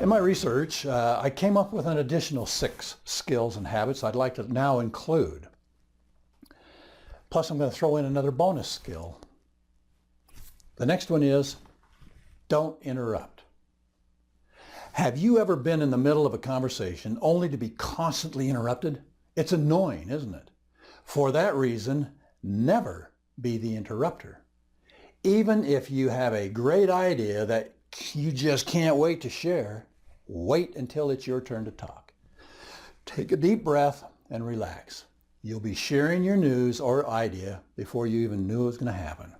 In my research, I came up with an additional 6 skills and habits I'd like to now include. Plus, I'm going to throw in another bonus skill. The next one is, don't interrupt. Have you ever been in the middle of a conversation only to be constantly interrupted? It's annoying, isn't it? For that reason, never be the interrupter. Even if you have a great idea that you just can't wait to share, wait until it's your turn to talk. Take a deep breath and relax. You'll be sharing your news or idea before you even knew it was going to happen.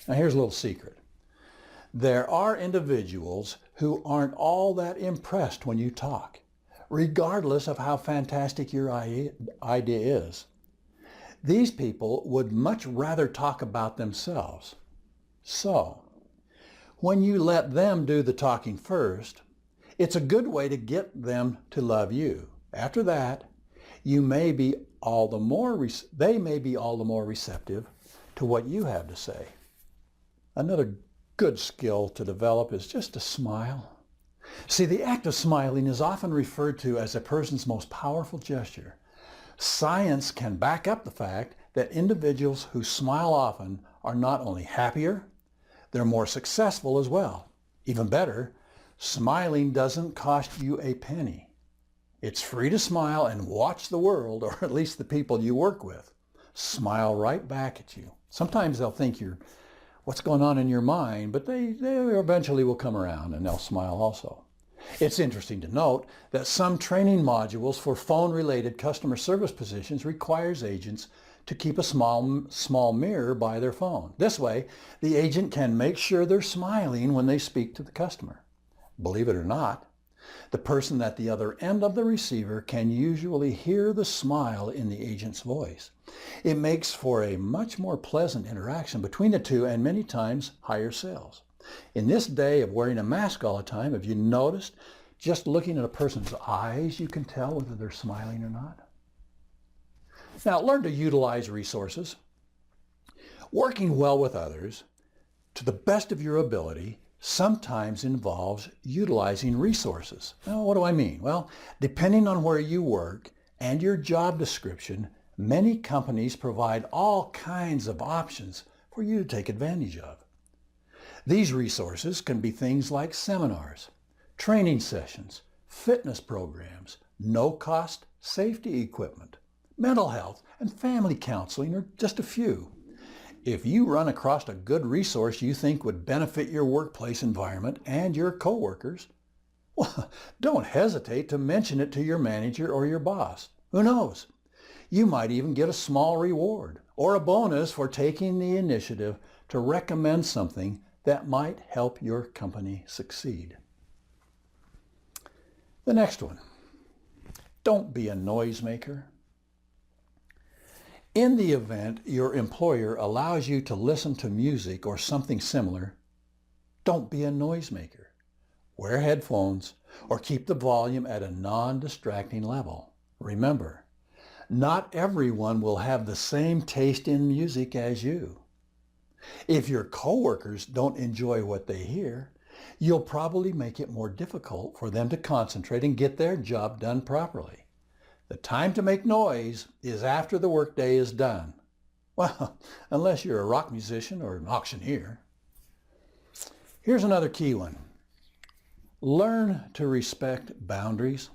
Now here's a little secret. There are individuals who aren't all that impressed when you talk, regardless of how fantastic your idea is. These people would much rather talk about themselves. So, when you let them do the talking first, it's a good way to get them to love you. After that, they may be all the more receptive to what you have to say. Another good skill to develop is just to smile. See, the act of smiling is often referred to as a person's most powerful gesture. Science can back up the fact that individuals who smile often are not only happier, they're more successful as well. Even better, smiling doesn't cost you a penny. It's free to smile and watch the world, or at least the people you work with, smile right back at you. Sometimes they'll think you're, what's going on in your mind, but they eventually will come around and they'll smile also. It's interesting to note that some training modules for phone-related customer service positions requires agents to keep a small mirror by their phone. This way, the agent can make sure they're smiling when they speak to the customer. Believe it or not, the person at the other end of the receiver can usually hear the smile in the agent's voice. It makes for a much more pleasant interaction between the two and many times higher sales. In this day of wearing a mask all the time, have you noticed just looking at a person's eyes you can tell whether they're smiling or not? Now, learn to utilize resources. Working well with others to the best of your ability sometimes involves utilizing resources. Now, what do I mean? Well, depending on where you work and your job description, many companies provide all kinds of options for you to take advantage of. These resources can be things like seminars, training sessions, fitness programs, no-cost safety equipment, mental health, and family counseling are just a few. If you run across a good resource you think would benefit your workplace environment and your coworkers, well, don't hesitate to mention it to your manager or your boss. Who knows? You might even get a small reward or a bonus for taking the initiative to recommend something that might help your company succeed. The next one, don't be a noisemaker. In the event your employer allows you to listen to music or something similar, don't be a noisemaker. Wear headphones or keep the volume at a non-distracting level. Remember, not everyone will have the same taste in music as you. If your coworkers don't enjoy what they hear, you'll probably make it more difficult for them to concentrate and get their job done properly. The time to make noise is after the workday is done. Well, unless you're a rock musician or an auctioneer. Here's another key one. Learn to respect boundaries.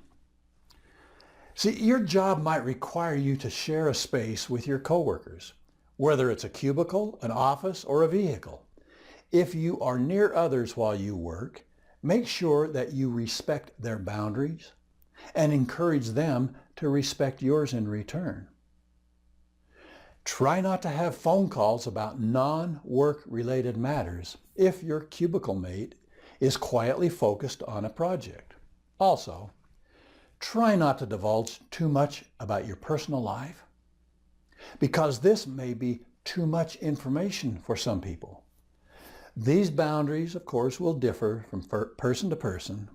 See, your job might require you to share a space with your coworkers, whether it's a cubicle, an office, or a vehicle. If you are near others while you work, make sure that you respect their boundaries and encourage them to respect yours in return. Try not to have phone calls about non-work related matters if your cubicle mate is quietly focused on a project. Also, try not to divulge too much about your personal life, because this may be too much information for some people. These boundaries, of course, will differ from person to person.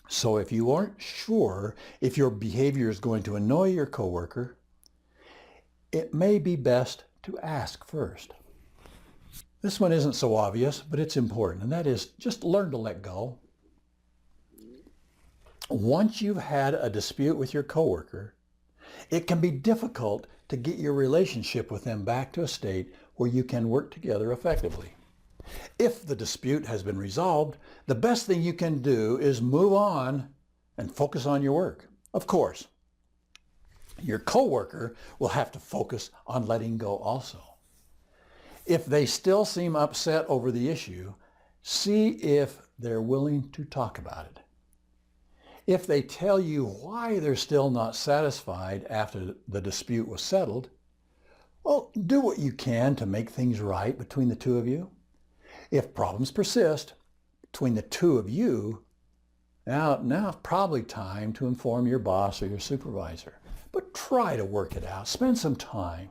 So if you aren't sure if your behavior is going to annoy your coworker, it may be best to ask first. This one isn't so obvious, but it's important, and that is just learn to let go. Once you've had a dispute with your coworker, it can be difficult to get your relationship with them back to a state where you can work together effectively. If the dispute has been resolved, the best thing you can do is move on and focus on your work. Of course, your coworker will have to focus on letting go also. If they still seem upset over the issue, see if they're willing to talk about it. If they tell you why they're still not satisfied after the dispute was settled, well, do what you can to make things right between the two of you. If problems persist between the two of you, now it's probably time to inform your boss or your supervisor. But try to work it out. Spend some time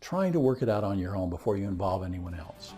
trying to work it out on your own before you involve anyone else.